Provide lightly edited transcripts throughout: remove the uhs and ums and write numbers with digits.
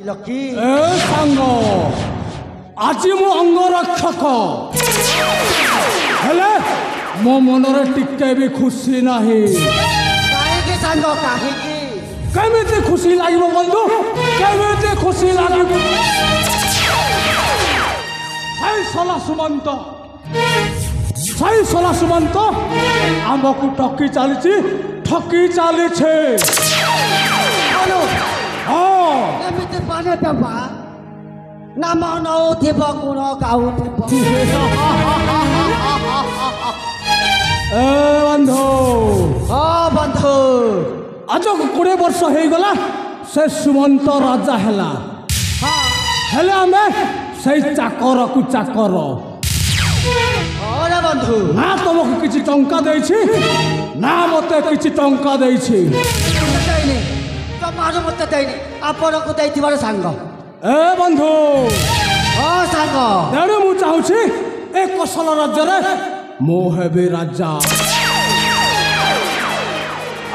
Lucky ଏ ସାଙ୍ଗ ଆଜି ମୁଁ ଅଙ୍ଗରକ୍ଷକ ହେଲେ ମୋ ମନରେ ଟିକେ ବି ଖୁସି ନାହିଁ। କାହିଁକି ସାଙ୍ଗ କାହିଁକି? କେମିତି ଖୁସି ଲାଗିବ ବନ୍ଧୁ, କେମିତି ଖୁସି ଲାଗିବ? ସାଇ ସଲା ସୁମନ୍ତ ଆମକୁ ଠକି ଚାଲିଛି, ଠକି ଚାଲିছে। ହଁ ଏମିତି ପାନେ ଦେବା ନାମ ନଉଥିବ ଗୁଣ ଗାଉଥିବ। ଏ ବନ୍ଧୁ ହଁ ବନ୍ଧୁ ଆଜକୁ 20 ବର୍ଷ ହେଇଗଲା ସେ ସୁମନ୍ତ ରାଜା ହେଲା, ହେଲେ ଆମେ ସେଇ ଚାକରକୁ ଚାକର। ହଁ ବନ୍ଧୁ ନା ତମକୁ କିଛି ଟଙ୍କା ଦେଇଛି ନା ମତେ କିଛି ଟଙ୍କା ଦେଇଛି। ଦେଇନି ତମାରୁ ମତେ ଦେଇନି, ଆପଣଙ୍କୁ ଦେଇଥିବାର ସାଙ୍ଗ। ଏ ବନ୍ଧୁ ହଁ ସାଙ୍ଗ ତେଣୁ ମୁଁ ଚାହୁଁଛି ଏ କୋଶଳ ରାଜ୍ୟରେ ମୁଁ ହେବି ରାଜା,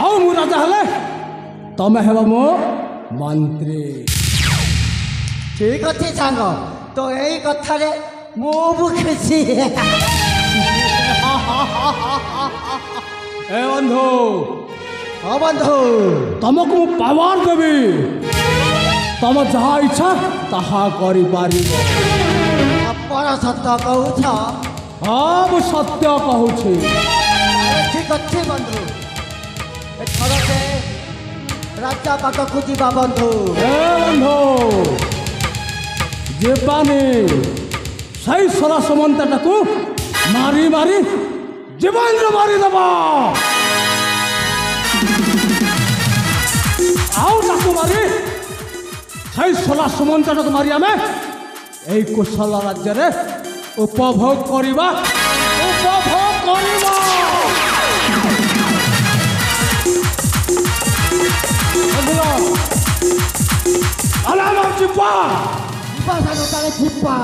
ଆଉ ମୁଁ ରାଜା ହେଲେ ତମେ ହେବ ମୋ ମନ୍ତ୍ରୀ। ଠିକ ଅଛି ସାଙ୍ଗ, ତ ଏଇ କଥାରେ ମୁଁ ବି ଖୁସି। ଏ ବନ୍ଧୁ ହଁ ବନ୍ଧୁ ତମକୁ ମୁଁ ପାୱାର ଦେବି, ତମ ଯାହା ଇଚ୍ଛା ତାହା କରିପାରିବ। ଆପଣ ସତ କହୁଛ? ହଁ ମୁଁ ସତ୍ୟ କହୁଛି। ଠିକ ଅଛି ବନ୍ଧୁ, ଏଥର ସେ ରାଜା ପାଖକୁ ଯିବା ବନ୍ଧୁ। ଏ ବନ୍ଧୁ ଯିବାନି, ସେଇ ସଲା ସୁମନ୍ତଟାକୁ ମାରି ମାରି ଜୀବନରେ ମାରିଦେବା, ଆଉ ତାକୁ ମାରି ସେଇ ସଲା ସୁମନ୍ତଟାକୁ ମାରି ଆମେ এই କୋଶଳ ରାଜ୍ୟରେ ଉପଭୋଗ କରିବା, ଉପଭୋଗ କରିବା। ଆଲାମ ଯିବା ଯିବା ସାଙ୍ଗ, ତାହେଲେ ଯିବା।